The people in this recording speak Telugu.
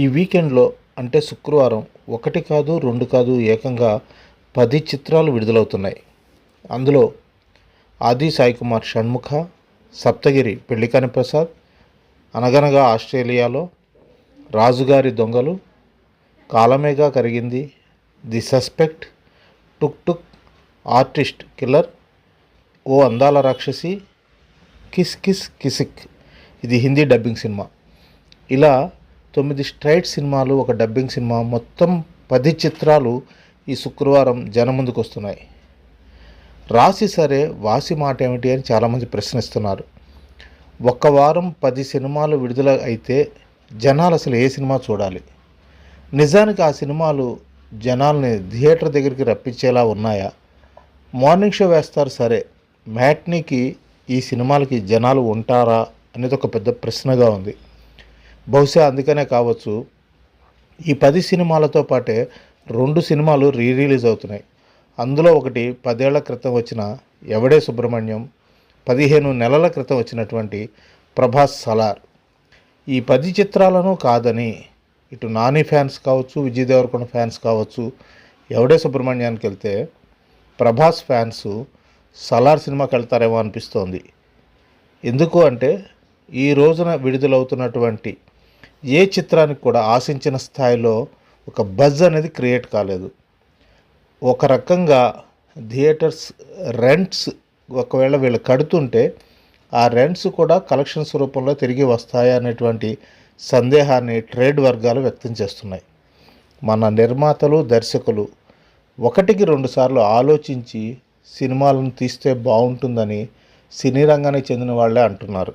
ఈ వీకెండ్లో అంటే శుక్రవారం ఒకటి కాదు, రెండు కాదు, ఏకంగా 10 చిత్రాలు విడుదలవుతున్నాయి. అందులో ఆది సాయి కుమార్ షణ్ముఖ, సప్తగిరి పెళ్లికాని ప్రసాద్, అనగనగా ఆస్ట్రేలియాలో, Rajugari Dongalu, Kalamega Karigindi, the suspect, tuk tuk, artist killer, O Andala Rakshasi, kiss kiss Kissik ఇది హిందీ డబ్బింగ్ సినిమా. ఇలా 9 స్ట్రైట్ సినిమాలు, ఒక డబ్బింగ్ సినిమా, మొత్తం 10 చిత్రాలు ఈ శుక్రవారం జనం ముందుకు వస్తున్నాయి. రాసి సరే వాసి మాట ఏమిటి అని చాలామంది ప్రశ్నిస్తున్నారు. ఒక్క వారం 10 సినిమాలు విడుదల అయితే జనాలు అసలు ఏ సినిమా చూడాలి? నిజానికి ఆ సినిమాలు జనాల్ని థియేటర్ దగ్గరికి రప్పించేలా ఉన్నాయా? మార్నింగ్ షో వేస్తారు సరే, మ్యాట్నీకి ఈ సినిమాలకి జనాలు ఉంటారా అనేది ఒక పెద్ద ప్రశ్నగా ఉంది. బహుశా అందుకనే కావచ్చు ఈ 10 సినిమాలతో పాటే 2 సినిమాలు రిలీజ్ అవుతున్నాయి. అందులో ఒకటి 10 ఏళ్ల క్రితం వచ్చిన ఎవడే సుబ్రహ్మణ్యం, 15 నెలల క్రితం వచ్చినటువంటి ప్రభాస్ సలార్. ఈ 10 చిత్రాలను కాదని ఇటు నాని ఫ్యాన్స్ కావచ్చు, విజయ్ దేవరకొండ ఫ్యాన్స్ కావచ్చు, ఎవడే సుబ్రహ్మణ్యానికి వెళ్తే ప్రభాస్ ఫ్యాన్స్ సలార్ సినిమాకి వెళ్తారేమో అనిపిస్తోంది. ఎందుకు అంటే ఈ రోజున విడుదలవుతున్నటువంటి ఏ చిత్రానికి కూడా ఆశించిన స్థాయిలో ఒక బజ్ అనేది క్రియేట్ కాలేదు. ఒక రకంగా థియేటర్స్ రెంట్స్ ఒకవేళ వీళ్ళు కడుతుంటే ఆ రెంట్స్ కూడా కలెక్షన్స్ రూపంలో తిరిగి వస్తాయా అనేటువంటి సందేహాన్ని ట్రేడ్ వర్గాలు వ్యక్తం చేస్తున్నాయి. మన నిర్మాతలు, దర్శకులు 1-2 సార్లు ఆలోచించి సినిమాలను తీస్తే బాగుంటుందని సినీ రంగానికి చెందిన వాళ్ళే అంటున్నారు.